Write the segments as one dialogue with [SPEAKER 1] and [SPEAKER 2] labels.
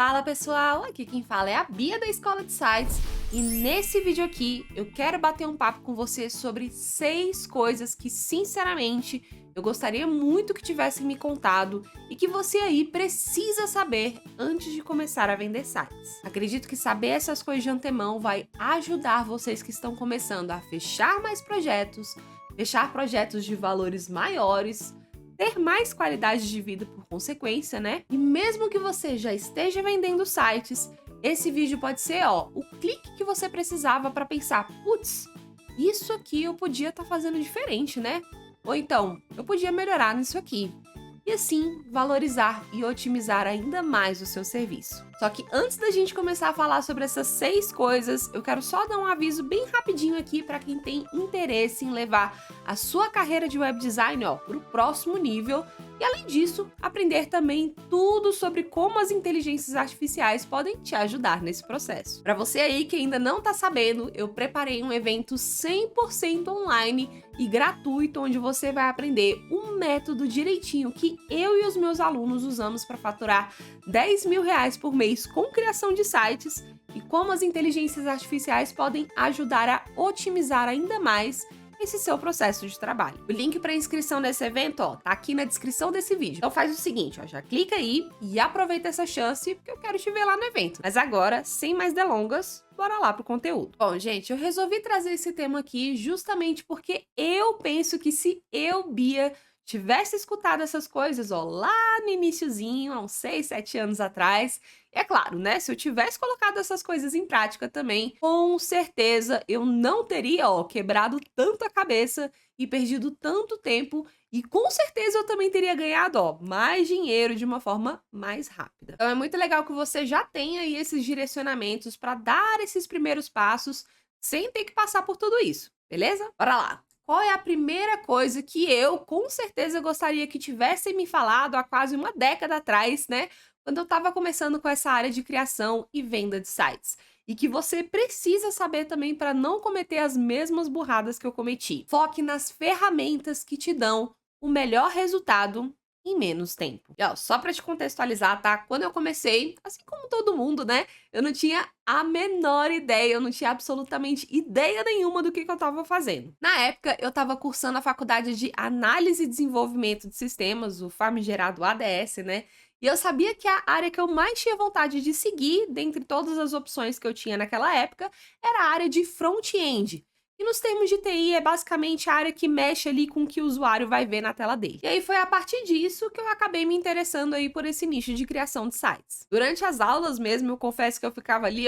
[SPEAKER 1] Fala pessoal, aqui quem fala é a Bia da Escola de Sites e nesse vídeo aqui eu quero bater um papo com você sobre 6 coisas que sinceramente eu gostaria muito que tivesse me contado e que você aí precisa saber antes de começar a vender sites. Acredito que saber essas coisas de antemão vai ajudar vocês que estão começando a fechar mais projetos, fechar projetos de valores maiores, ter mais qualidade de vida por consequência, né? E mesmo que você já esteja vendendo sites, esse vídeo pode ser, o clique que você precisava para pensar, putz, isso aqui eu podia estar fazendo diferente, né? Ou então, eu podia melhorar nisso aqui. E assim, valorizar e otimizar ainda mais o seu serviço. Só que antes da gente começar a falar sobre essas 6 coisas, eu quero só dar um aviso bem rapidinho aqui para quem tem interesse em levar a sua carreira de web design para o próximo nível. E além disso, aprender também tudo sobre como as inteligências artificiais podem te ajudar nesse processo. Para você aí que ainda não está sabendo, eu preparei um evento 100% online e gratuito, onde você vai aprender um método direitinho que eu e os meus alunos usamos para faturar R$ 10.000 por mês com criação de sites e como as inteligências artificiais podem ajudar a otimizar ainda mais esse seu processo de trabalho. O link para inscrição nesse evento, tá aqui na descrição desse vídeo. Então faz o seguinte, já clica aí e aproveita essa chance, porque eu quero te ver lá no evento. Mas agora, sem mais delongas, bora lá pro conteúdo. Bom, gente, eu resolvi trazer esse tema aqui justamente porque eu penso que se eu, Bia, tivesse escutado essas coisas, lá no iniciozinho, há uns 6, 7 anos atrás, é claro, né, se eu tivesse colocado essas coisas em prática também, com certeza eu não teria, quebrado tanto a cabeça e perdido tanto tempo, e com certeza eu também teria ganhado, mais dinheiro de uma forma mais rápida. Então é muito legal que você já tenha aí esses direcionamentos para dar esses primeiros passos sem ter que passar por tudo isso, beleza? Bora lá! Qual é a primeira coisa que eu, com certeza, gostaria que tivessem me falado há quase uma década atrás, né? Quando eu estava começando com essa área de criação e venda de sites. E que você precisa saber também para não cometer as mesmas burradas que eu cometi. Foque nas ferramentas que te dão o melhor resultado em menos tempo. E, só para te contextualizar, tá? Quando eu comecei, assim como todo mundo, né? Eu não tinha a menor ideia, eu não tinha absolutamente ideia nenhuma do que eu estava fazendo. Na época, eu estava cursando a faculdade de Análise e Desenvolvimento de Sistemas, o famigerado ADS, né? E eu sabia que a área que eu mais tinha vontade de seguir, dentre todas as opções que eu tinha naquela época, era a área de front-end. E nos termos de TI, é basicamente a área que mexe ali com o que o usuário vai ver na tela dele. E aí foi a partir disso que eu acabei me interessando aí por esse nicho de criação de sites. Durante as aulas mesmo, eu confesso que eu ficava ali,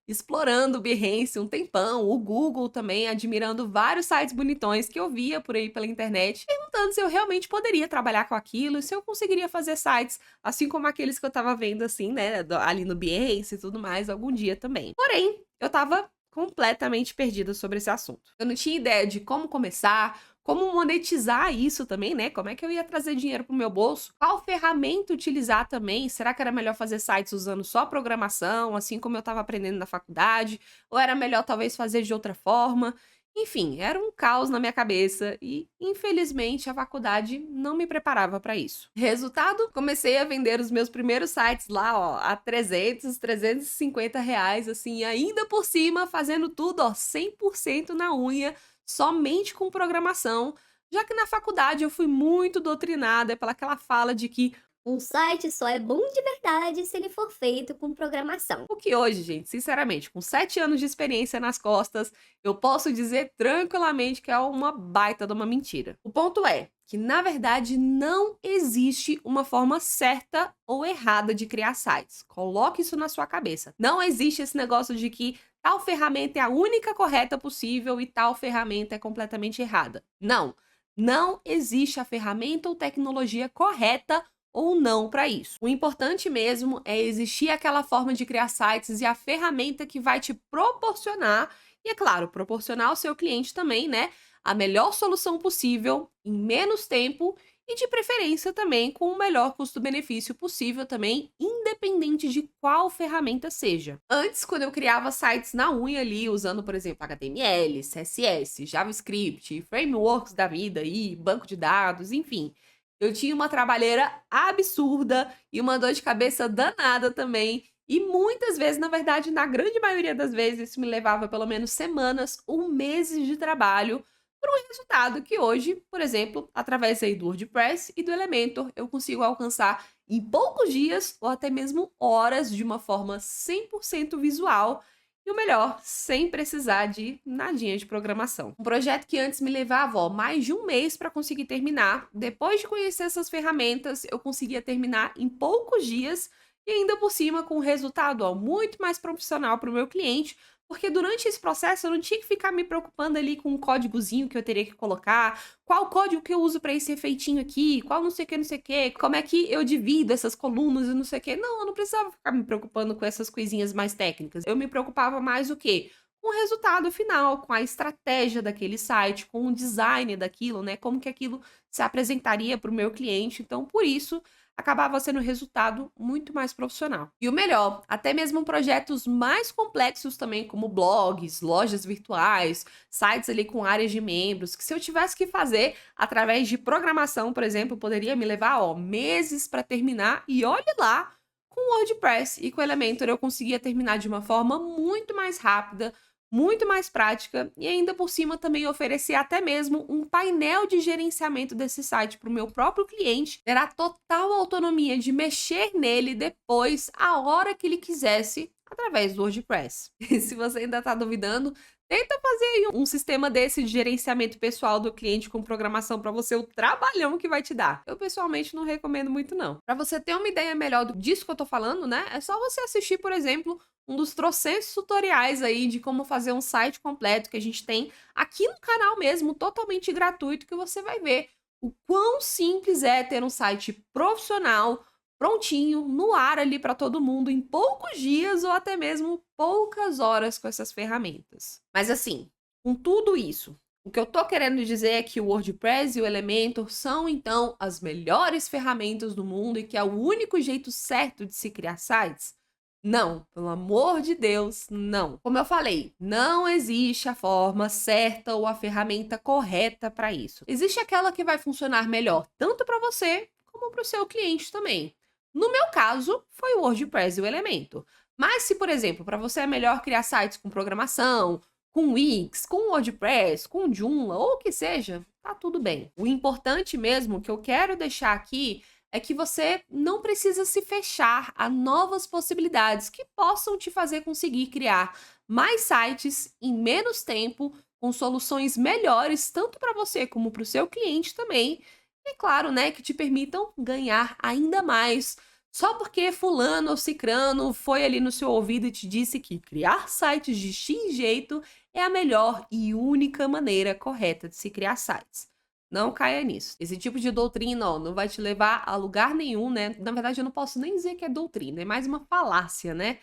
[SPEAKER 1] explorando o Behance um tempão, o Google também, admirando vários sites bonitões que eu via por aí pela internet, perguntando se eu realmente poderia trabalhar com aquilo e se eu conseguiria fazer sites, assim como aqueles que eu tava vendo, assim, né, ali no Behance e tudo mais, algum dia também. Porém, eu tava completamente perdida sobre esse assunto. Eu não tinha ideia de como começar, como monetizar isso também, né? Como é que eu ia trazer dinheiro pro meu bolso? Qual ferramenta utilizar também? Será que era melhor fazer sites usando só programação, assim como eu estava aprendendo na faculdade? Ou era melhor talvez fazer de outra forma? Enfim, era um caos na minha cabeça e, infelizmente, a faculdade não me preparava para isso. Resultado, comecei a vender os meus primeiros sites lá, a 300, 350 reais, assim, e ainda por cima, fazendo tudo, 100% na unha, somente com programação, já que na faculdade eu fui muito doutrinada pelaquela fala de que
[SPEAKER 2] Um site só é bom de verdade se ele for feito com programação.
[SPEAKER 1] o que hoje, gente, sinceramente, com 7 anos de experiência nas costas, eu posso dizer tranquilamente que é uma baita de uma mentira. O ponto é que, na verdade, não existe uma forma certa ou errada de criar sites. Coloque isso na sua cabeça. Não existe esse negócio de que tal ferramenta é a única correta possível e tal ferramenta é completamente errada. Não. Não existe a ferramenta ou tecnologia correta ou não para isso. O importante mesmo é existir aquela forma de criar sites e a ferramenta que vai te proporcionar, e é claro, proporcionar ao seu cliente também, né, a melhor solução possível em menos tempo e de preferência também com o melhor custo-benefício possível também, independente de qual ferramenta seja. Antes, quando eu criava sites na unha ali, usando, por exemplo, HTML, CSS, JavaScript, frameworks da vida aí, banco de dados, enfim, eu tinha uma trabalheira absurda e uma dor de cabeça danada também. E muitas vezes, na verdade, na grande maioria das vezes, isso me levava pelo menos semanas ou meses de trabalho por um resultado que hoje, por exemplo, através aí do WordPress e do Elementor, eu consigo alcançar em poucos dias ou até mesmo horas de uma forma 100% visual e o melhor, sem precisar de nadinha de programação. Um projeto que antes me levava, ó, mais de um mês para conseguir terminar. Depois de conhecer essas ferramentas, eu conseguia terminar em poucos dias e ainda por cima com um resultado, ó, muito mais profissional para o meu cliente, porque durante esse processo eu não tinha que ficar me preocupando ali com um códigozinho que eu teria que colocar, qual código que eu uso para esse efeitinho aqui, qual não sei o que, como é que eu divido essas colunas e não sei o que. Não, eu não precisava ficar me preocupando com essas coisinhas mais técnicas. Eu me preocupava mais o quê? Com o resultado final, com a estratégia daquele site, com o design daquilo, né? Como que aquilo se apresentaria para o meu cliente. Então, por isso, acabava sendo um resultado muito mais profissional. E o melhor, até mesmo projetos mais complexos também, como blogs, lojas virtuais, sites ali com áreas de membros, que se eu tivesse que fazer através de programação, por exemplo, poderia me levar, ó, meses para terminar e olhe lá, com o WordPress e com o Elementor eu conseguia terminar de uma forma muito mais rápida, muito mais prática e ainda por cima também oferecer até mesmo um painel de gerenciamento desse site para o meu próprio cliente, ter a total autonomia de mexer nele depois, a hora que ele quisesse, através do WordPress. E se você ainda está duvidando, tenta fazer aí um sistema desse de gerenciamento pessoal do cliente com programação para você, o trabalhão que vai te dar. Eu pessoalmente não recomendo muito não. Para você ter uma ideia melhor disso que eu tô falando, né? É só você assistir, por exemplo, um dos trocentos tutoriais aí de como fazer um site completo que a gente tem aqui no canal mesmo, totalmente gratuito, que você vai ver o quão simples é ter um site profissional, prontinho, no ar ali para todo mundo, em poucos dias ou até mesmo poucas horas com essas ferramentas. Mas assim, com tudo isso, o que eu tô querendo dizer é que o WordPress e o Elementor são, então, as melhores ferramentas do mundo e que é o único jeito certo de se criar sites? Não, pelo amor de Deus, não. Como eu falei, não existe a forma certa ou a ferramenta correta para isso. Existe aquela que vai funcionar melhor tanto para você como para o seu cliente também. No meu caso, foi o WordPress e o Elementor. Mas se, por exemplo, para você é melhor criar sites com programação, com Wix, com WordPress, com Joomla ou o que seja, tá tudo bem. O importante mesmo que eu quero deixar aqui é que você não precisa se fechar a novas possibilidades que possam te fazer conseguir criar mais sites em menos tempo, com soluções melhores, tanto para você como para o seu cliente também. E claro, né, que te permitam ganhar ainda mais. Só porque fulano ou cicrano foi ali no seu ouvido e te disse que criar sites de X jeito é a melhor e única maneira correta de se criar sites. Não caia nisso. Esse tipo de doutrina, ó, não vai te levar a lugar nenhum, né? Na verdade, eu não posso nem dizer que é doutrina, é mais uma falácia, né?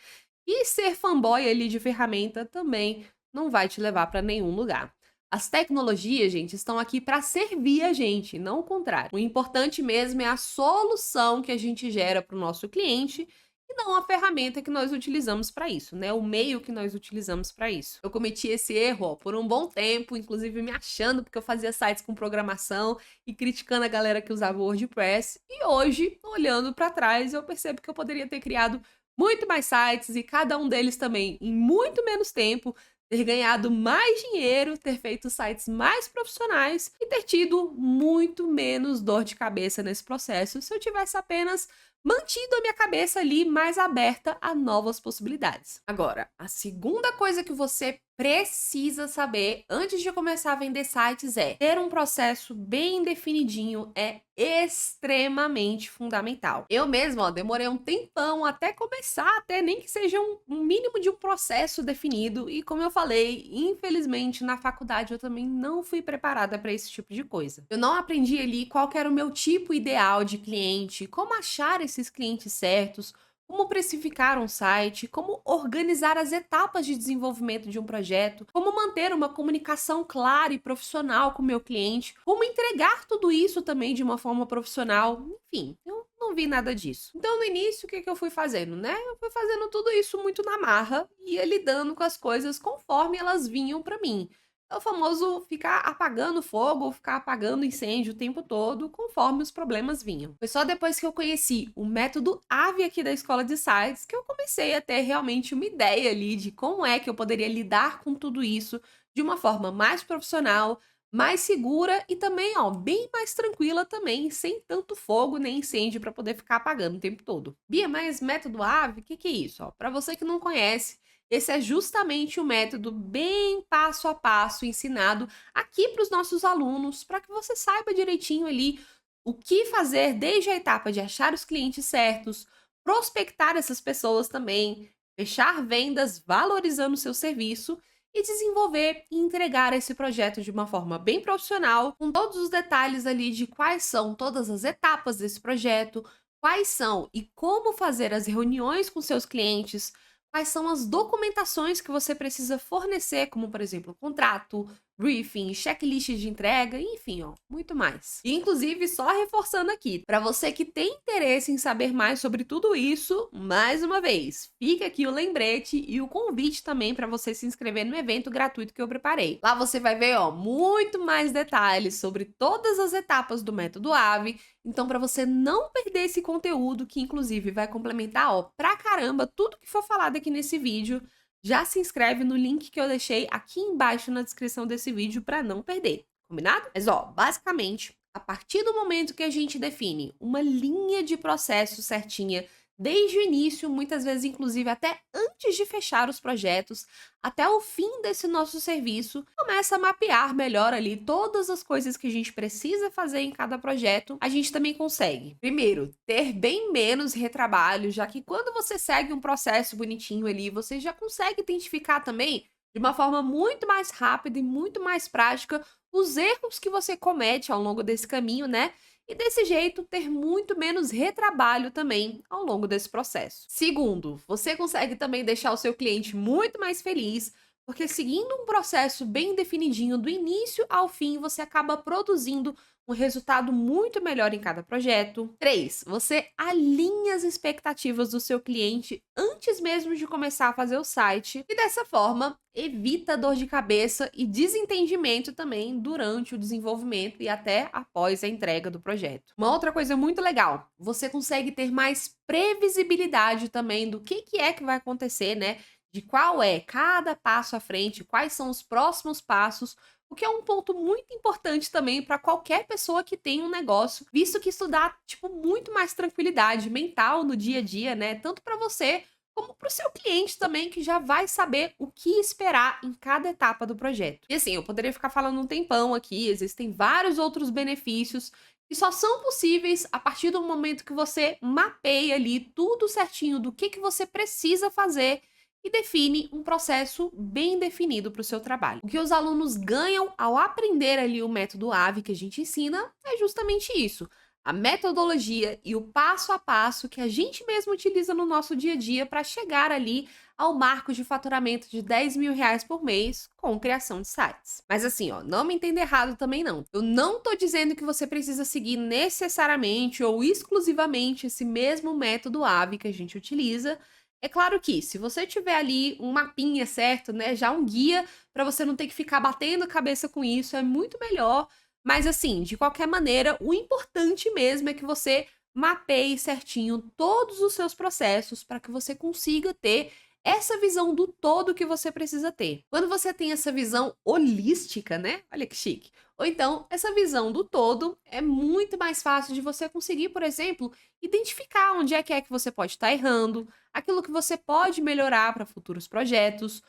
[SPEAKER 1] E ser fanboy ali de ferramenta também não vai te levar para nenhum lugar. As tecnologias, gente, estão aqui para servir a gente, não o contrário. O importante mesmo é a solução que a gente gera para o nosso cliente e não a ferramenta que nós utilizamos para isso, né? O meio que nós utilizamos para isso. Eu cometi esse erro, ó, por um bom tempo, inclusive me achando porque eu fazia sites com programação e criticando a galera que usava o WordPress. E hoje, olhando para trás, eu percebo que eu poderia ter criado muito mais sites e cada um deles também em muito menos tempo, ter ganhado mais dinheiro, ter feito sites mais profissionais e ter tido muito menos dor de cabeça nesse processo se eu tivesse apenas mantido a minha cabeça ali mais aberta a novas possibilidades. Agora, a segunda coisa que você precisa saber antes de começar a vender sites é ter um processo bem definidinho é extremamente fundamental. Eu mesma, ó, demorei um tempão até começar a ter nem que seja um mínimo de um processo definido e como eu falei, infelizmente na faculdade eu também não fui preparada para esse tipo de coisa. Eu não aprendi ali qual que era o meu tipo ideal de cliente, como achar esses clientes certos, como precificar um site, como organizar as etapas de desenvolvimento de um projeto, como manter uma comunicação clara e profissional com o meu cliente, como entregar tudo isso também de uma forma profissional, enfim, eu não vi nada disso. Então, no início, o que que eu fui fazendo, né? Eu fui fazendo tudo isso muito na marra e ia lidando com as coisas conforme elas vinham para mim. É o famoso ficar apagando fogo, ficar apagando incêndio o tempo todo, conforme os problemas vinham. Foi só depois que eu conheci o método AVE aqui da Escola de Sites que eu comecei a ter realmente uma ideia ali de como é que eu poderia lidar com tudo isso de uma forma mais profissional, mais segura e também, ó, bem mais tranquila também, sem tanto fogo nem incêndio para poder ficar apagando o tempo todo. Bia, mas método AVE, o que que é isso? Ó, para você que não conhece, esse é justamente o método bem passo a passo ensinado aqui para os nossos alunos, para que você saiba direitinho ali o que fazer desde a etapa de achar os clientes certos, prospectar essas pessoas também, fechar vendas valorizando o seu serviço e desenvolver e entregar esse projeto de uma forma bem profissional, com todos os detalhes ali de quais são todas as etapas desse projeto, quais são e como fazer as reuniões com seus clientes, quais são as documentações que você precisa fornecer, como por exemplo, contrato, briefing, checklist de entrega, enfim, ó, muito mais. E, inclusive, só reforçando aqui, para você que tem interesse em saber mais sobre tudo isso, mais uma vez, fica aqui o lembrete e o convite também para você se inscrever no evento gratuito que eu preparei. Lá você vai ver, ó, muito mais detalhes sobre todas as etapas do método AVE. Então, para você não perder esse conteúdo, que inclusive vai complementar, ó, pra caramba tudo que for falado aqui nesse vídeo, já se inscreve no link que eu deixei aqui embaixo na descrição desse vídeo para não perder, combinado? Mas ó, basicamente, a partir do momento que a gente define uma linha de processo certinha, desde o início, muitas vezes inclusive até antes de fechar os projetos, até o fim desse nosso serviço, começa a mapear melhor ali todas as coisas que a gente precisa fazer em cada projeto, a gente também consegue, primeiro, ter bem menos retrabalho, já que quando você segue um processo bonitinho ali, você já consegue identificar também, de uma forma muito mais rápida e muito mais prática, os erros que você comete ao longo desse caminho, né? E desse jeito ter muito menos retrabalho também ao longo desse processo. Segundo, você consegue também deixar o seu cliente muito mais feliz, porque seguindo um processo bem definidinho do início ao fim, você acaba produzindo um resultado muito melhor em cada projeto. 3, você alinha as expectativas do seu cliente antes mesmo de começar a fazer o site e dessa forma evita dor de cabeça e desentendimento também durante o desenvolvimento e até após a entrega do projeto. Uma outra coisa muito legal, você consegue ter mais previsibilidade também do que é que vai acontecer, né? De qual é cada passo à frente, quais são os próximos passos, o que é um ponto muito importante também para qualquer pessoa que tem um negócio, visto que isso dá, tipo, muito mais tranquilidade mental no dia a dia, né? Tanto para você como para o seu cliente também, que já vai saber o que esperar em cada etapa do projeto. E assim, eu poderia ficar falando um tempão aqui, existem vários outros benefícios que só são possíveis a partir do momento que você mapeia ali tudo certinho do que você precisa fazer e define um processo bem definido para o seu trabalho. O que os alunos ganham ao aprender ali o método AVE que a gente ensina é justamente isso. A metodologia e o passo a passo que a gente mesmo utiliza no nosso dia a dia para chegar ali ao marco de faturamento de R$ 10.000 por mês com criação de sites. Mas assim, ó, não me entenda errado também não. Eu não tô dizendo que você precisa seguir necessariamente ou exclusivamente esse mesmo método AVE que a gente utiliza. É claro que, se você tiver ali um mapinha, certo, né, já um guia para você não ter que ficar batendo cabeça com isso, é muito melhor. Mas assim, de qualquer maneira, o importante mesmo é que você mapeie certinho todos os seus processos para que você consiga ter essa visão do todo que você precisa ter. Quando você tem essa visão holística, né? Olha que chique. Ou então, essa visão do todo é muito mais fácil de você conseguir, por exemplo, identificar onde é que você pode estar errando, aquilo que você pode melhorar para futuros projetos,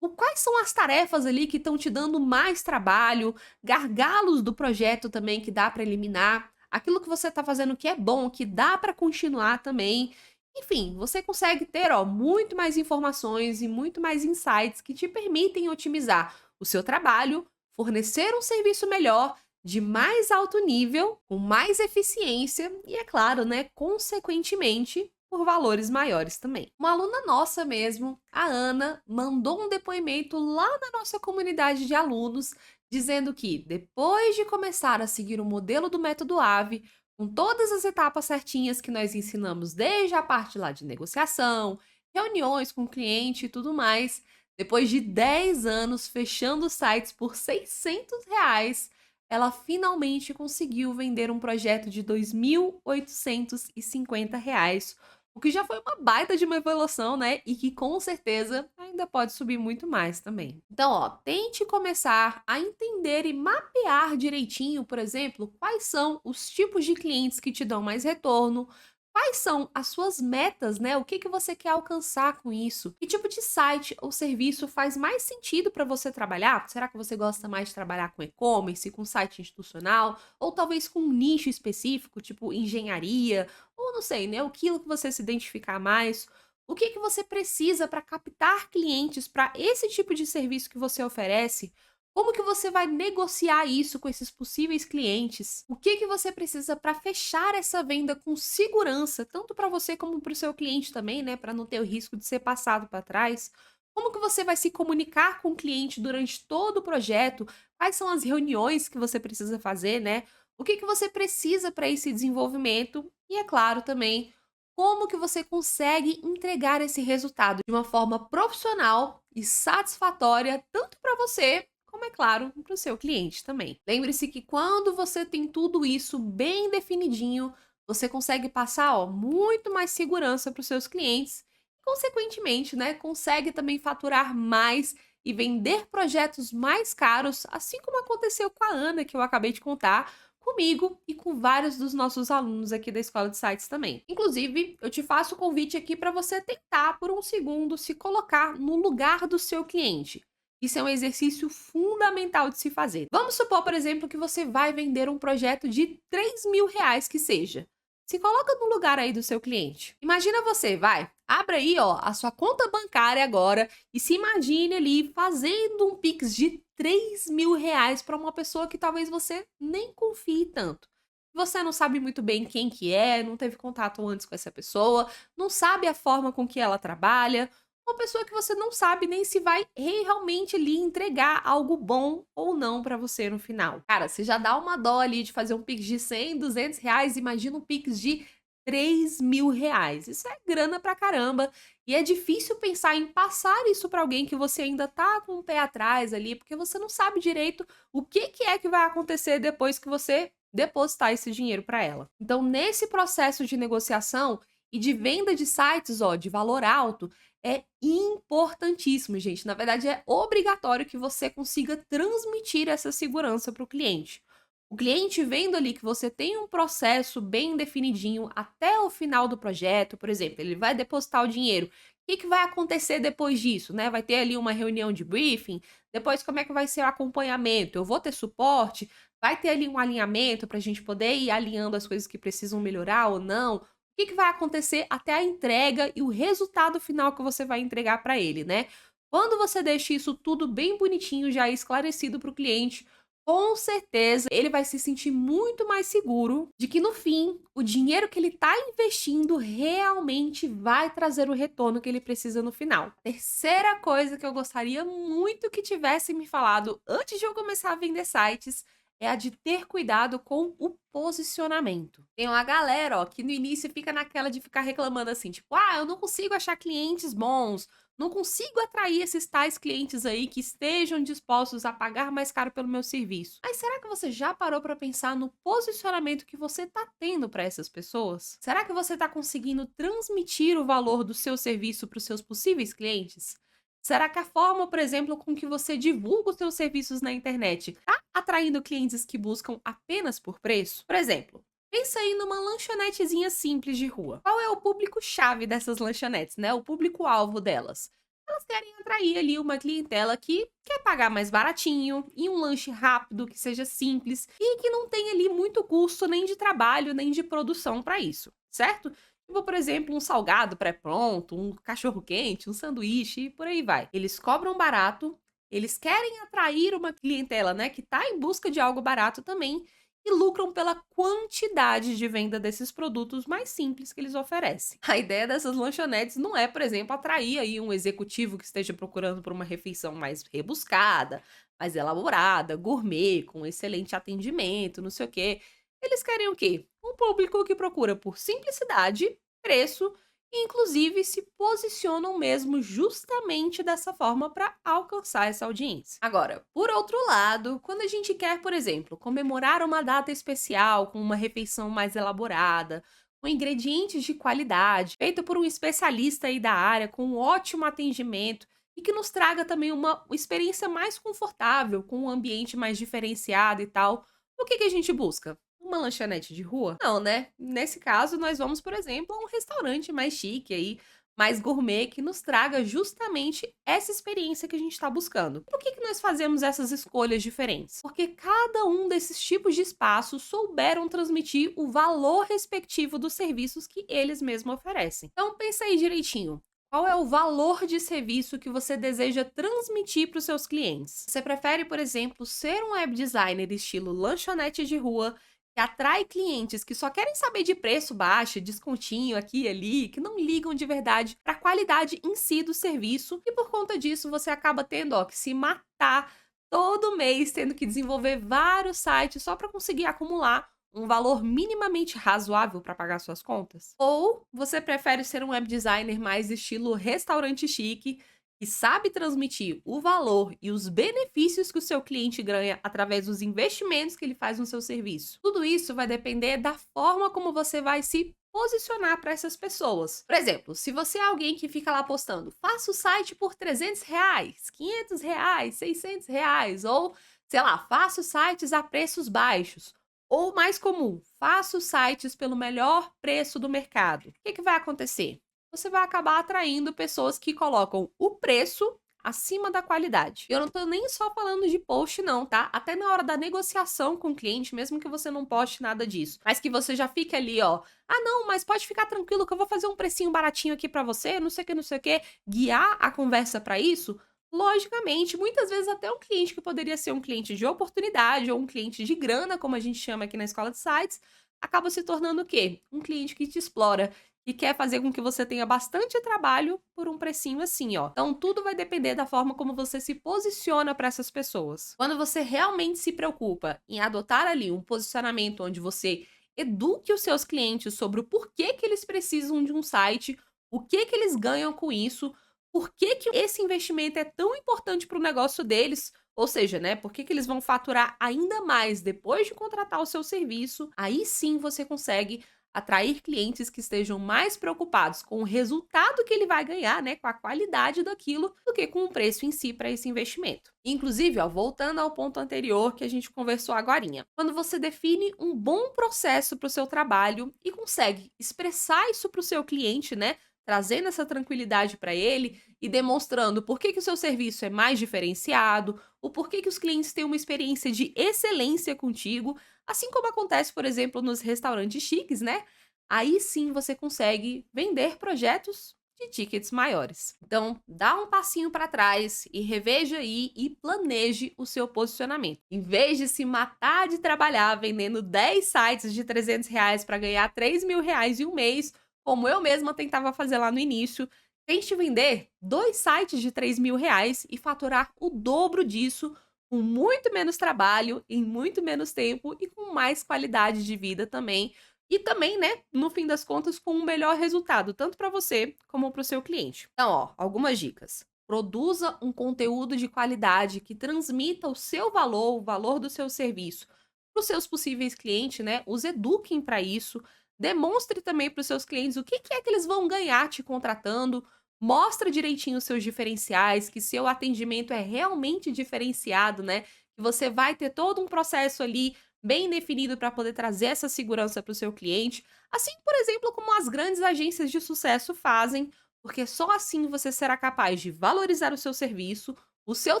[SPEAKER 1] quais são as tarefas ali que estão te dando mais trabalho, gargalos do projeto também que dá para eliminar, aquilo que você está fazendo que é bom, que dá para continuar também. Enfim, você consegue ter, ó, muito mais informações e muito mais insights que te permitem otimizar o seu trabalho, fornecer um serviço melhor, de mais alto nível, com mais eficiência e, é claro, né, consequentemente, por valores maiores também. Uma aluna nossa mesmo, a Ana, mandou um depoimento lá na nossa comunidade de alunos, dizendo que depois de começar a seguir o modelo do método AVE, com todas as etapas certinhas que nós ensinamos desde a parte lá de negociação, reuniões com o cliente e tudo mais, Depois de 10 anos fechando sites por R$ 600, ela finalmente conseguiu vender um projeto de R$ 2.850, o que já foi uma baita de uma evolução, né? E que com certeza ainda pode subir muito mais também. Então, ó, tente começar a entender e mapear direitinho, por exemplo, quais são os tipos de clientes que te dão mais retorno, quais são as suas metas, né? O que que você quer alcançar com isso? Que tipo de site ou serviço faz mais sentido para você trabalhar? Será que você gosta mais de trabalhar com e-commerce, com site institucional, ou talvez com um nicho específico, tipo engenharia, ou não sei, né? Aquilo que você se identificar mais. O que que você precisa para captar clientes para esse tipo de serviço que você oferece? Como que você vai negociar isso com esses possíveis clientes? O que que você precisa para fechar essa venda com segurança, tanto para você como para o seu cliente também, né, para não ter o risco de ser passado para trás? Como que você vai se comunicar com o cliente durante todo o projeto? Quais são as reuniões que você precisa fazer, né? O que que você precisa para esse desenvolvimento? E é claro também, como que você consegue entregar esse resultado de uma forma profissional e satisfatória, tanto para você como é claro, para o seu cliente também. Lembre-se que quando você tem tudo isso bem definidinho, você consegue passar, ó, muito mais segurança para os seus clientes e, consequentemente, né, consegue também faturar mais e vender projetos mais caros, assim como aconteceu com a Ana, que eu acabei de contar, comigo e com vários dos nossos alunos aqui da Escola de Sites também. Inclusive, eu te faço o convite aqui para você tentar por um segundo se colocar no lugar do seu cliente. Isso é um exercício fundamental de se fazer. Vamos supor, por exemplo, que você vai vender um projeto de R$ 3.000 que seja. Se coloca no lugar aí do seu cliente. Imagina você, vai, abre aí, ó, a sua conta bancária agora e se imagine ali fazendo um Pix de R$ 3.000 para uma pessoa que talvez você nem confie tanto. Você não sabe muito bem quem que é, não teve contato antes com essa pessoa, não sabe a forma com que ela trabalha, uma pessoa que você não sabe nem se vai realmente ali entregar algo bom ou não pra você no final. Cara, você já dá uma dó ali de fazer um Pix de R$ 100, R$ 200, imagina um Pix de R$ 3.000. Isso é grana pra caramba. E é difícil pensar em passar isso pra alguém que você ainda tá com o pé atrás ali, porque você não sabe direito o que que é que vai acontecer depois que você depositar esse dinheiro pra ela. Então, nesse processo de negociação e de venda de sites, ó, de valor alto, é importantíssimo, gente. Na verdade, é obrigatório que você consiga transmitir essa segurança para o cliente. O cliente vendo ali que você tem um processo bem definidinho até o final do projeto, por exemplo, ele vai depositar o dinheiro. O que que vai acontecer depois disso, né? Vai ter ali uma reunião de briefing, depois como é que vai ser o acompanhamento? Eu vou ter suporte? Vai ter ali um alinhamento para a gente poder ir alinhando as coisas que precisam melhorar ou não? O que que vai acontecer até a entrega e o resultado final que você vai entregar para ele, né? Quando você deixa isso tudo bem bonitinho, já esclarecido para o cliente, com certeza ele vai se sentir muito mais seguro de que no fim o dinheiro que ele está investindo realmente vai trazer o retorno que ele precisa no final. Terceira coisa que eu gostaria muito que tivesse me falado antes de eu começar a vender sites é a de ter cuidado com o posicionamento. Tem uma galera, ó, que no início fica naquela de ficar reclamando assim, tipo, ah, eu não consigo achar clientes bons, não consigo atrair esses tais clientes aí que estejam dispostos a pagar mais caro pelo meu serviço. Mas será que você já parou para pensar no posicionamento que você tá tendo para essas pessoas? Será que você tá conseguindo transmitir o valor do seu serviço para os seus possíveis clientes? Será que a forma, por exemplo, com que você divulga os seus serviços na internet está atraindo clientes que buscam apenas por preço? Por exemplo, pensa aí numa lanchonetezinha simples de rua. Qual é o público-chave dessas lanchonetes, né? O público-alvo delas? Elas querem atrair ali uma clientela que quer pagar mais baratinho, e um lanche rápido, que seja simples e que não tenha ali muito custo nem de trabalho, nem de produção para isso, certo? Tipo, por exemplo, um salgado pré-pronto, um cachorro-quente, um sanduíche e por aí vai. Eles cobram barato, eles querem atrair uma clientela, né, que tá em busca de algo barato também e lucram pela quantidade de venda desses produtos mais simples que eles oferecem. A ideia dessas lanchonetes não é, por exemplo, atrair aí um executivo que esteja procurando por uma refeição mais rebuscada, mais elaborada, gourmet, com excelente atendimento, não sei o quê. Eles querem o quê? Um público que procura por simplicidade, preço e inclusive se posicionam mesmo justamente dessa forma para alcançar essa audiência. Agora, por outro lado, quando a gente quer, por exemplo, comemorar uma data especial com uma refeição mais elaborada, com ingredientes de qualidade, feito por um especialista aí da área, com um ótimo atendimento e que nos traga também uma experiência mais confortável, com um ambiente mais diferenciado e tal, o que que a gente busca? Uma lanchonete de rua? Não, né? Nesse caso, nós vamos, por exemplo, a um restaurante mais chique aí, mais gourmet, que nos traga justamente essa experiência que a gente está buscando. Por que que nós fazemos essas escolhas diferentes? Porque cada um desses tipos de espaços souberam transmitir o valor respectivo dos serviços que eles mesmos oferecem. Então, pensa aí direitinho. Qual é o valor de serviço que você deseja transmitir para os seus clientes? Você prefere, por exemplo, ser um web designer estilo lanchonete de rua, que atrai clientes que só querem saber de preço baixo, descontinho aqui e ali, que não ligam de verdade para a qualidade em si do serviço, e por conta disso você acaba tendo, ó, que se matar todo mês, tendo que desenvolver vários sites só para conseguir acumular um valor minimamente razoável para pagar suas contas? Ou você prefere ser um web designer mais estilo restaurante chique, que sabe transmitir o valor e os benefícios que o seu cliente ganha através dos investimentos que ele faz no seu serviço? Tudo isso vai depender da forma como você vai se posicionar para essas pessoas. Por exemplo, se você é alguém que fica lá postando, faça o site por R$ 300, R$ 500, R$ 600, ou, sei lá, faça os sites a preços baixos. Ou mais comum, faça os sites pelo melhor preço do mercado. O que que vai acontecer? Você vai acabar atraindo pessoas que colocam o preço acima da qualidade. Eu não tô nem só falando de post não, tá? Até na hora da negociação com o cliente, mesmo que você não poste nada disso, mas que você já fique ali, ó, ah não, mas pode ficar tranquilo que eu vou fazer um precinho baratinho aqui pra você, não sei o que, não sei o que, guiar a conversa pra isso. Logicamente, muitas vezes até um cliente que poderia ser um cliente de oportunidade ou um cliente de grana, como a gente chama aqui na escola de sites, acaba se tornando o quê? Um cliente que te explora e quer fazer com que você tenha bastante trabalho por um precinho assim, ó. Então tudo vai depender da forma como você se posiciona para essas pessoas. Quando você realmente se preocupa em adotar ali um posicionamento onde você eduque os seus clientes sobre o porquê que eles precisam de um site, o que que eles ganham com isso, por que que esse investimento é tão importante para o negócio deles, ou seja, né, por que que eles vão faturar ainda mais depois de contratar o seu serviço, aí sim você consegue atrair clientes que estejam mais preocupados com o resultado que ele vai ganhar, né, com a qualidade daquilo, do que com o preço em si para esse investimento. Inclusive, ó, voltando ao ponto anterior que a gente conversou agorinha, quando você define um bom processo para o seu trabalho e consegue expressar isso para o seu cliente, né, trazendo essa tranquilidade para ele e demonstrando por que que o seu serviço é mais diferenciado, o porquê que os clientes têm uma experiência de excelência contigo, assim como acontece, por exemplo, nos restaurantes chiques, né? Aí sim você consegue vender projetos de tickets maiores. Então, dá um passinho para trás e reveja aí e planeje o seu posicionamento. Em vez de se matar de trabalhar vendendo 10 sites de R$ 300 para ganhar R$ 3.000 em um mês, como eu mesma tentava fazer lá no início, tente vender 2 sites de R$ 3.000 e faturar o dobro disso com muito menos trabalho, em muito menos tempo e com mais qualidade de vida também. E também, né, no fim das contas, com um melhor resultado, tanto para você como para o seu cliente. Então, ó, algumas dicas. Produza um conteúdo de qualidade que transmita o seu valor, o valor do seu serviço para os seus possíveis clientes, né? Os eduquem para isso. Demonstre também para os seus clientes o que que é que eles vão ganhar te contratando. Mostra direitinho os seus diferenciais, que seu atendimento é realmente diferenciado, né? Que você vai ter todo um processo ali bem definido para poder trazer essa segurança para o seu cliente. Assim, por exemplo, como as grandes agências de sucesso fazem, porque só assim você será capaz de valorizar o seu serviço, o seu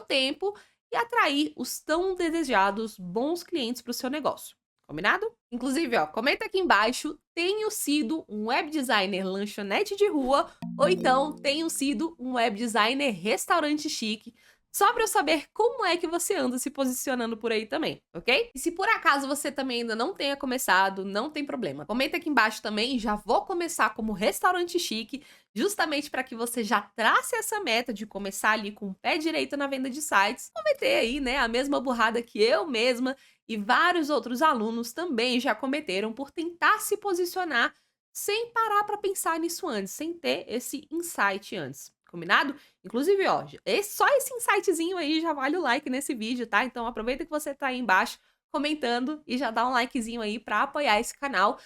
[SPEAKER 1] tempo e atrair os tão desejados bons clientes para o seu negócio. Combinado? Inclusive, ó, comenta aqui embaixo, tenho sido um web designer lanchonete de rua ou então tenho sido um web designer restaurante chique, só para eu saber como é que você anda se posicionando por aí também, ok? E se por acaso você também ainda não tenha começado, não tem problema. Comenta aqui embaixo também, já vou começar como restaurante chique, justamente para que você já trace essa meta de começar ali com o pé direito na venda de sites, cometer aí, né, a mesma burrada que eu mesma e vários outros alunos também já cometeram por tentar se posicionar sem parar para pensar nisso antes, sem ter esse insight antes. Combinado? Inclusive, ó, só esse insightzinho aí já vale o like nesse vídeo, tá? Então aproveita que você tá aí embaixo comentando e já dá um likezinho aí para apoiar esse canal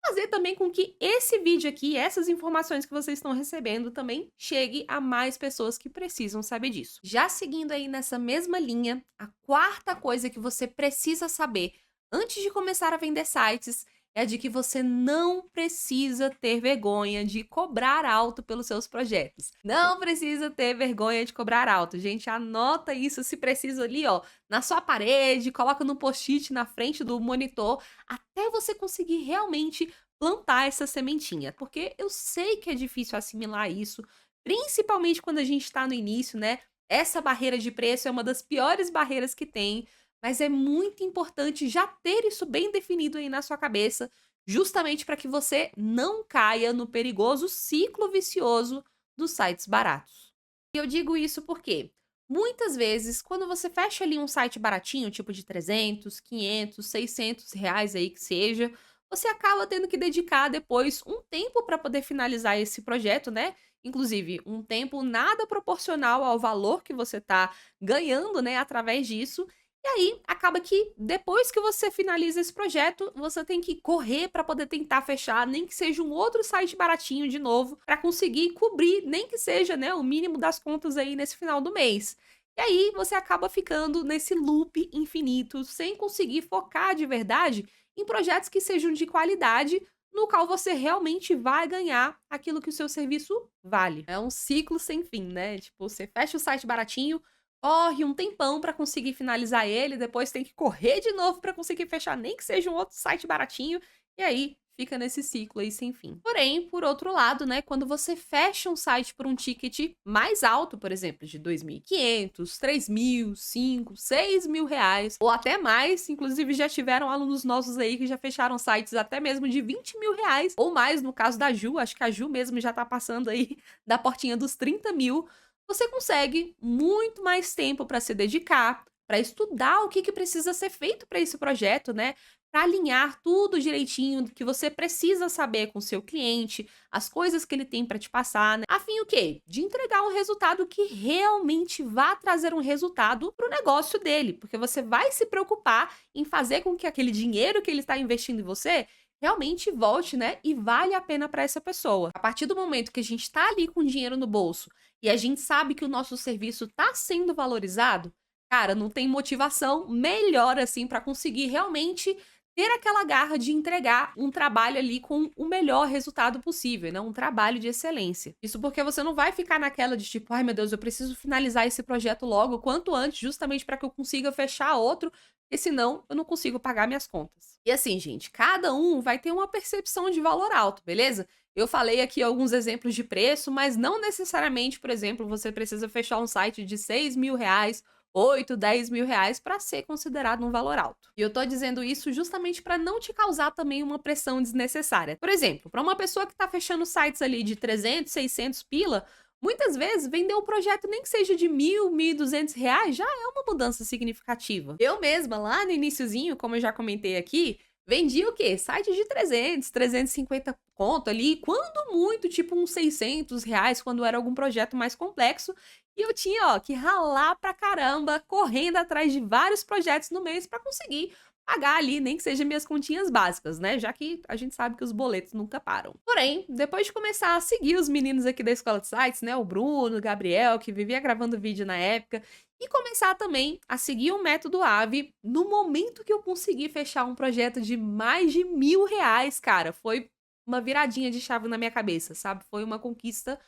[SPEAKER 1] fazer também com que esse vídeo aqui, essas informações que vocês estão recebendo também chegue a mais pessoas que precisam saber disso. Já seguindo aí nessa mesma linha, a quarta coisa que você precisa saber antes de começar a vender sites é a de que você não precisa ter vergonha de cobrar alto pelos seus projetos. Não precisa ter vergonha de cobrar alto. Gente, anota isso se precisa ali, ó, na sua parede, coloca no post-it na frente do monitor, até você conseguir realmente plantar essa sementinha. Porque eu sei que é difícil assimilar isso, principalmente quando a gente está no início, né? Essa barreira de preço é uma das piores barreiras que tem, mas é muito importante já ter isso bem definido aí na sua cabeça, justamente para que você não caia no perigoso ciclo vicioso dos sites baratos. E eu digo isso porque muitas vezes, quando você fecha ali um site baratinho, tipo de 300, 500, 600 reais aí que seja, você acaba tendo que dedicar depois um tempo para poder finalizar esse projeto, né? Inclusive, um tempo nada proporcional ao valor que você está ganhando, né, através disso. E aí, acaba que depois que você finaliza esse projeto, você tem que correr para poder tentar fechar, nem que seja um outro site baratinho de novo, para conseguir cobrir, nem que seja, né, o mínimo das contas aí nesse final do mês. E aí, você acaba ficando nesse loop infinito, sem conseguir focar de verdade em projetos que sejam de qualidade, no qual você realmente vai ganhar aquilo que o seu serviço vale. É um ciclo sem fim, né? Tipo, você fecha o site baratinho, corre um tempão para conseguir finalizar ele, depois tem que correr de novo para conseguir fechar, nem que seja um outro site baratinho, e aí fica nesse ciclo aí sem fim. Porém, por outro lado, né, quando você fecha um site por um ticket mais alto, por exemplo, de 2.500, 3.000, 5, 6.000 reais, ou até mais, inclusive já tiveram alunos nossos aí que já fecharam sites até mesmo de 20.000 reais, ou mais no caso da Ju, acho que a Ju mesmo já tá passando aí da portinha dos 30.000, você consegue muito mais tempo para se dedicar, para estudar o que precisa ser feito para esse projeto, né? Para alinhar tudo direitinho que você precisa saber com o seu cliente, as coisas que ele tem para te passar, né? A fim o quê? De entregar um resultado que realmente vá trazer um resultado para o negócio dele, porque você vai se preocupar em fazer com que aquele dinheiro que ele está investindo em você realmente volte, né? E vale a pena para essa pessoa. A partir do momento que a gente está ali com dinheiro no bolso e a gente sabe que o nosso serviço está sendo valorizado, cara, não tem motivação melhor assim para conseguir realmente ter aquela garra de entregar um trabalho ali com o melhor resultado possível, né? Um trabalho de excelência. Isso porque você não vai ficar naquela de tipo, ai meu Deus, eu preciso finalizar esse projeto logo, quanto antes, justamente para que eu consiga fechar outro, porque senão eu não consigo pagar minhas contas. E assim, gente, cada um vai ter uma percepção de valor alto, beleza? Eu falei aqui alguns exemplos de preço, mas não necessariamente, por exemplo, você precisa fechar um site de 6.000 reais, 8, 10.000 reais para ser considerado um valor alto. E eu tô dizendo isso justamente para não te causar também uma pressão desnecessária. Por exemplo, para uma pessoa que tá fechando sites ali de 300, 600 pila, muitas vezes vender um projeto nem que seja de 1.000, 1.200 reais já é uma mudança significativa. Eu mesma, lá no iniciozinho, como eu já comentei aqui, vendia o quê? Site de 300, 350 conto ali, quando muito, tipo uns 600 reais, quando era algum projeto mais complexo. E eu tinha, ó, que ralar pra caramba, correndo atrás de vários projetos no mês pra conseguir pagar ali, nem que seja minhas continhas básicas, né? Já que a gente sabe que os boletos nunca param. Porém, depois de começar a seguir os meninos aqui da Escola de Sites, né? O Bruno, o Gabriel, que vivia gravando vídeo na época, e começar também a seguir o método AVE, no momento que eu consegui fechar um projeto de mais de 1.000 reais, cara, foi uma viradinha de chave na minha cabeça, sabe? Foi uma conquista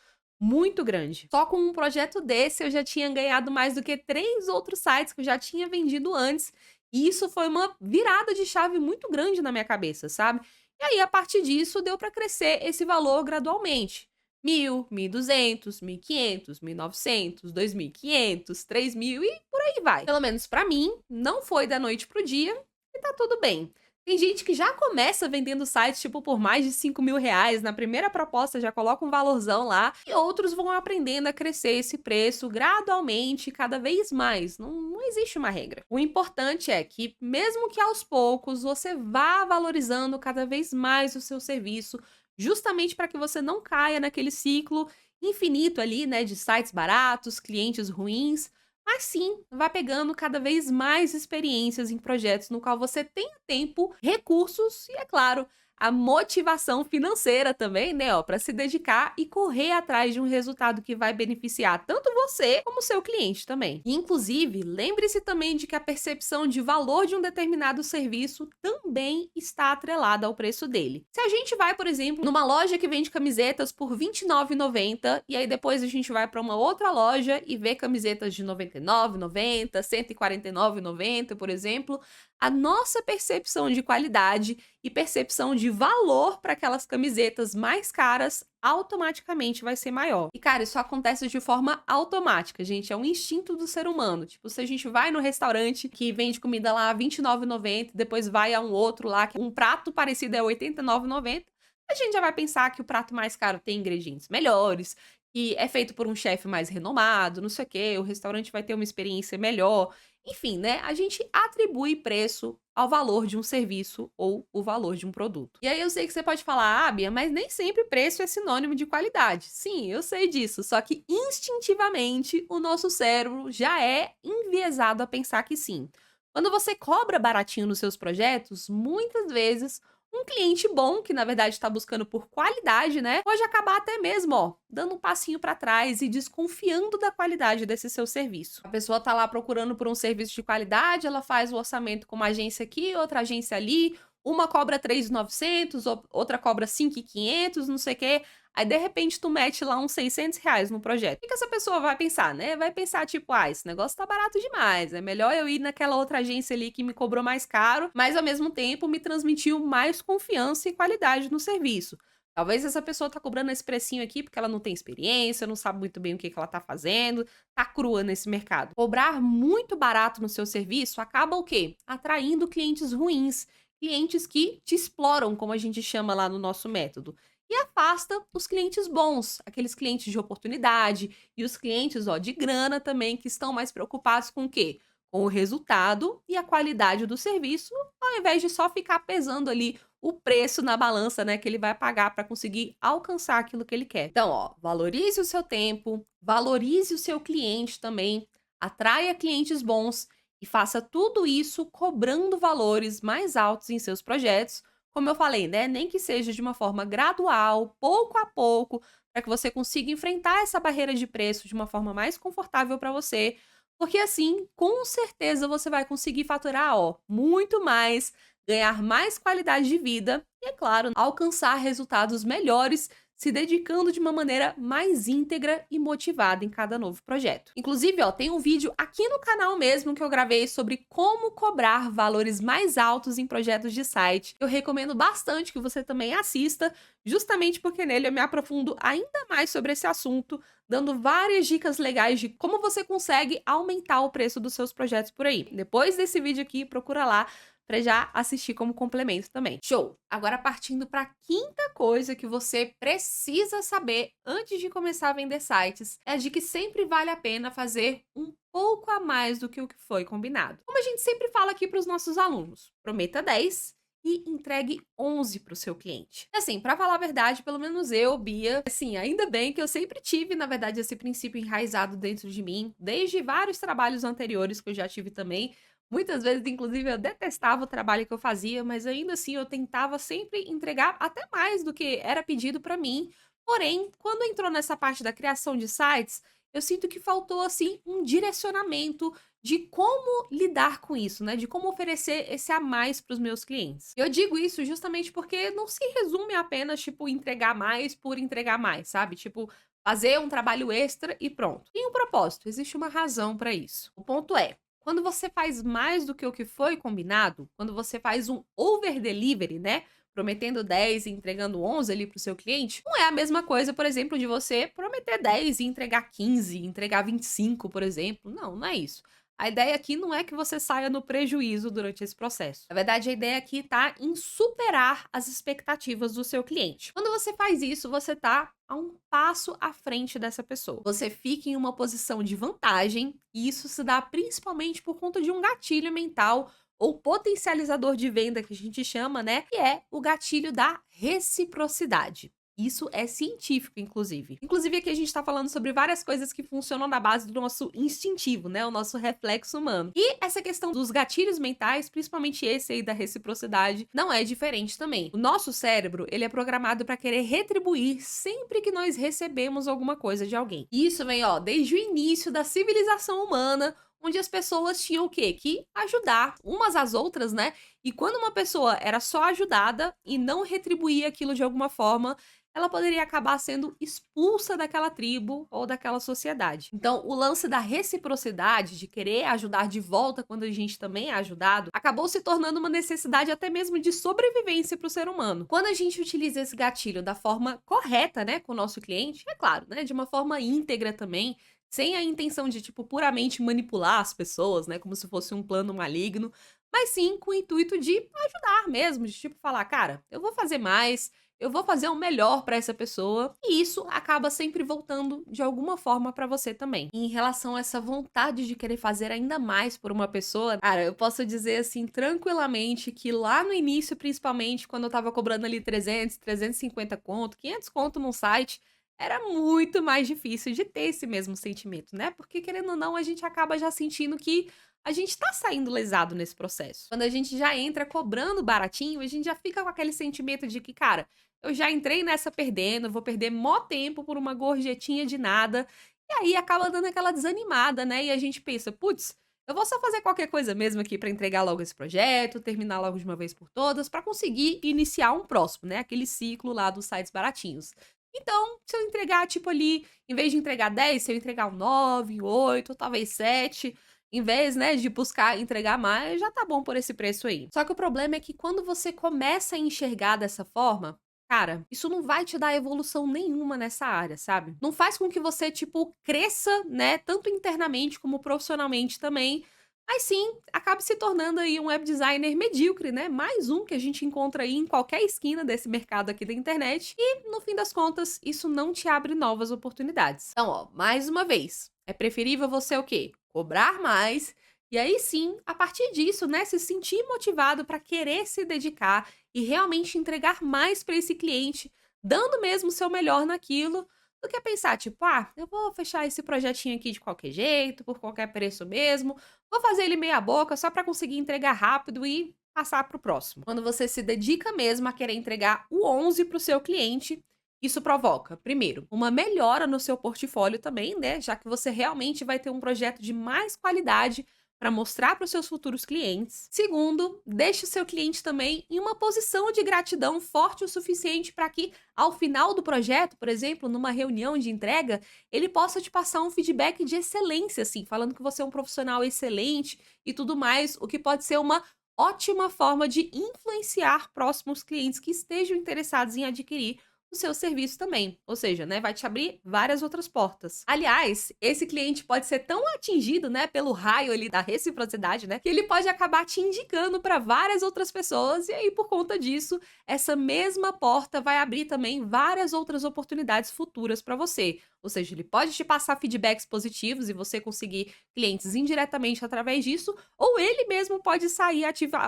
[SPEAKER 1] muito grande. Só com um projeto desse eu já tinha ganhado mais do que 3 outros sites que eu já tinha vendido antes. E isso foi uma virada de chave muito grande na minha cabeça, sabe? E aí, a partir disso, deu para crescer esse valor gradualmente. 1.000, 1.200, 1.500, 1.900, 2.500, 3.000 e por aí vai. Pelo menos para mim, não foi da noite pro dia e tá tudo bem. Tem gente que já começa vendendo sites, tipo, por mais de 5.000 reais. Na primeira proposta já coloca um valorzão lá. E outros vão aprendendo a crescer esse preço gradualmente, cada vez mais. Não existe uma regra. O importante é que, mesmo que aos poucos, você vá valorizando cada vez mais o seu serviço, justamente para que você não caia naquele ciclo infinito ali, né, de sites baratos, clientes ruins, mas sim, vá pegando cada vez mais experiências em projetos no qual você tenha tempo, recursos e, é claro, a motivação financeira também, né, ó, para se dedicar e correr atrás de um resultado que vai beneficiar tanto você como o seu cliente também. E, inclusive, lembre-se também de que a percepção de valor de um determinado serviço também está atrelada ao preço dele. Se a gente vai, por exemplo, numa loja que vende camisetas por R$ 29,90 e aí depois a gente vai para uma outra loja e vê camisetas de R$ 99,90, R$ 149,90, por exemplo, a nossa percepção de qualidade e percepção de valor para aquelas camisetas mais caras automaticamente vai ser maior. E, cara, isso acontece de forma automática, gente. É um instinto do ser humano. Tipo, se a gente vai no restaurante que vende comida lá R$ 29,90, depois vai a um outro lá que um prato parecido é R$ 89,90, a gente já vai pensar que o prato mais caro tem ingredientes melhores, que é feito por um chefe mais renomado, não sei o quê, o restaurante vai ter uma experiência melhor. Enfim, né, a gente atribui preço ao valor de um serviço ou o valor de um produto. E aí eu sei que você pode falar: "Ah, Bia, mas nem sempre preço é sinônimo de qualidade". Sim, eu sei disso, só que instintivamente o nosso cérebro já é enviesado a pensar que sim. Quando você cobra baratinho nos seus projetos, muitas vezes um cliente bom, que na verdade está buscando por qualidade, né, pode acabar até mesmo, ó, dando um passinho para trás e desconfiando da qualidade desse seu serviço. A pessoa tá lá procurando por um serviço de qualidade, ela faz o orçamento com uma agência aqui, outra agência ali, uma cobra 3.900, outra cobra 5.500, não sei o quê. Aí, de repente, tu mete lá uns R$ 600 no projeto. O que que essa pessoa vai pensar, né? Vai pensar, tipo, ah, esse negócio tá barato demais. É melhor eu ir naquela outra agência ali que me cobrou mais caro, mas ao mesmo tempo me transmitiu mais confiança e qualidade no serviço. Talvez essa pessoa tá cobrando esse precinho aqui porque ela não tem experiência, não sabe muito bem o que que ela tá fazendo, tá crua nesse mercado. Cobrar muito barato no seu serviço acaba o quê? Atraindo clientes ruins, clientes que te exploram, como a gente chama lá no nosso método. E afasta os clientes bons, aqueles clientes de oportunidade e os clientes, ó, de grana também, que estão mais preocupados com o quê? Com o resultado e a qualidade do serviço, ao invés de só ficar pesando ali o preço na balança, né, que ele vai pagar para conseguir alcançar aquilo que ele quer. Então, ó, valorize o seu tempo, valorize o seu cliente também, atraia clientes bons e faça tudo isso cobrando valores mais altos em seus projetos, como eu falei, né, nem que seja de uma forma gradual, pouco a pouco, para que você consiga enfrentar essa barreira de preço de uma forma mais confortável para você, porque assim, com certeza você vai conseguir faturar, ó, muito mais, ganhar mais qualidade de vida e, é claro, alcançar resultados melhores se dedicando de uma maneira mais íntegra e motivada em cada novo projeto. Inclusive, ó, tem um vídeo aqui no canal mesmo que eu gravei sobre como cobrar valores mais altos em projetos de site. Eu recomendo bastante que você também assista, justamente porque nele eu me aprofundo ainda mais sobre esse assunto, dando várias dicas legais de como você consegue aumentar o preço dos seus projetos por aí. Depois desse vídeo aqui, procura lá para já assistir como complemento também. Show! Agora partindo para a quinta coisa que você precisa saber antes de começar a vender sites, é de que sempre vale a pena fazer um pouco a mais do que o que foi combinado. Como a gente sempre fala aqui para os nossos alunos, prometa 10 e entregue 11 para o seu cliente. Assim, para falar a verdade, pelo menos eu, Bia, assim, ainda bem que eu sempre tive, na verdade, esse princípio enraizado dentro de mim, desde vários trabalhos anteriores que eu já tive também. Muitas vezes, inclusive, eu detestava o trabalho que eu fazia, mas ainda assim eu tentava sempre entregar até mais do que era pedido para mim. Porém, quando entrou nessa parte da criação de sites, eu sinto que faltou assim um direcionamento de como lidar com isso, né? De como oferecer esse a mais para os meus clientes. Eu digo isso justamente porque não se resume a apenas, tipo, entregar mais por entregar mais, sabe? Tipo, fazer um trabalho extra e pronto. Tem um propósito, existe uma razão para isso. O ponto é, quando você faz mais do que o que foi combinado, quando você faz um over delivery, né? Prometendo 10 e entregando 11 ali para o seu cliente, não é a mesma coisa, por exemplo, de você prometer 10 e entregar 15, entregar 25, por exemplo. Não, não é isso. A ideia aqui não é que você saia no prejuízo durante esse processo. Na verdade, a ideia aqui está em superar as expectativas do seu cliente. Quando você faz isso, você está a um passo à frente dessa pessoa. Você fica em uma posição de vantagem e isso se dá principalmente por conta de um gatilho mental ou potencializador de venda que a gente chama, né, que é o gatilho da reciprocidade. Isso é científico, inclusive. Inclusive, aqui a gente tá falando sobre várias coisas que funcionam na base do nosso instintivo, né? O nosso reflexo humano. E essa questão dos gatilhos mentais, principalmente esse aí da reciprocidade, não é diferente também. O nosso cérebro, ele é programado para querer retribuir sempre que nós recebemos alguma coisa de alguém. E isso vem, ó, desde o início da civilização humana, onde as pessoas tinham o quê? Que ajudar umas às outras, né? E quando uma pessoa era só ajudada e não retribuía aquilo de alguma forma, ela poderia acabar sendo expulsa daquela tribo ou daquela sociedade. Então, o lance da reciprocidade, de querer ajudar de volta quando a gente também é ajudado, acabou se tornando uma necessidade até mesmo de sobrevivência para o ser humano. Quando a gente utiliza esse gatilho da forma correta, né, com o nosso cliente, é claro, né, de uma forma íntegra também, sem a intenção de, tipo, puramente manipular as pessoas, né, como se fosse um plano maligno, mas sim com o intuito de ajudar mesmo, de tipo falar, cara, eu vou fazer mais, eu vou fazer o melhor pra essa pessoa, e isso acaba sempre voltando de alguma forma pra você também. E em relação a essa vontade de querer fazer ainda mais por uma pessoa, cara, eu posso dizer assim tranquilamente que lá no início, principalmente quando eu tava cobrando ali 300, 350 conto, 500 conto num site, era muito mais difícil de ter esse mesmo sentimento, né? Porque querendo ou não, a gente acaba já sentindo que a gente tá saindo lesado nesse processo. Quando a gente já entra cobrando baratinho, a gente já fica com aquele sentimento de que, cara, eu já entrei nessa perdendo, vou perder mó tempo por uma gorjetinha de nada. E aí acaba dando aquela desanimada, né? E a gente pensa, putz, eu vou só fazer qualquer coisa mesmo aqui pra entregar logo esse projeto, terminar logo de uma vez por todas, pra conseguir iniciar um próximo, né? Aquele ciclo lá dos sites baratinhos. Então, se eu entregar, tipo ali, em vez de entregar 10, se eu entregar um 9, 8, talvez 7, em vez, né, de buscar entregar mais, já tá bom por esse preço aí. Só que o problema é que quando você começa a enxergar dessa forma, cara, isso não vai te dar evolução nenhuma nessa área, sabe? Não faz com que você, tipo, cresça, né, tanto internamente como profissionalmente também, mas sim, acaba se tornando aí um web designer medíocre, né? Mais um que a gente encontra aí em qualquer esquina desse mercado aqui da internet. E, no fim das contas, isso não te abre novas oportunidades. Então, ó, mais uma vez, é preferível você o quê? Cobrar mais. E aí sim, a partir disso, né, se sentir motivado para querer se dedicar e realmente entregar mais para esse cliente, dando mesmo o seu melhor naquilo, do que pensar, tipo, ah, eu vou fechar esse projetinho aqui de qualquer jeito, por qualquer preço mesmo, vou fazer ele meia boca só para conseguir entregar rápido e passar para o próximo. Quando você se dedica mesmo a querer entregar o 11 para o seu cliente, isso provoca, primeiro, uma melhora no seu portfólio também, né? Já que você realmente vai ter um projeto de mais qualidade para mostrar para os seus futuros clientes. Segundo, deixe o seu cliente também em uma posição de gratidão forte o suficiente para que, ao final do projeto, por exemplo, numa reunião de entrega, ele possa te passar um feedback de excelência, assim, falando que você é um profissional excelente e tudo mais, o que pode ser uma ótima forma de influenciar próximos clientes que estejam interessados em adquirir o seu serviço também. Ou seja, né, vai te abrir várias outras portas. Aliás, esse cliente pode ser tão atingido, né, pelo raio ali da reciprocidade, né, que ele pode acabar te indicando para várias outras pessoas e aí por conta disso, essa mesma porta vai abrir também várias outras oportunidades futuras para você. Ou seja, ele pode te passar feedbacks positivos e você conseguir clientes indiretamente através disso, ou ele mesmo pode sair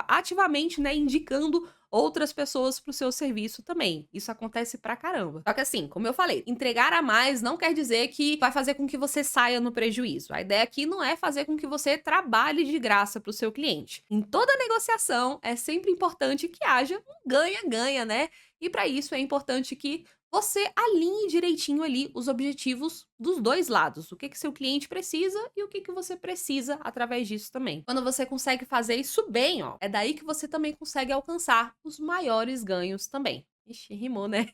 [SPEAKER 1] ativamente, né, indicando outras pessoas para o seu serviço também. Isso acontece pra caramba. Só que assim, como eu falei, entregar a mais não quer dizer que vai fazer com que você saia no prejuízo. A ideia aqui não é fazer com que você trabalhe de graça para o seu cliente. Em toda negociação, é sempre importante que haja um ganha-ganha, né? E para isso é importante que você alinhe direitinho ali os objetivos dos dois lados. O que que seu cliente precisa e o que que você precisa através disso também. Quando você consegue fazer isso bem, ó, é daí que você também consegue alcançar os maiores ganhos também. Ixi, rimou, né?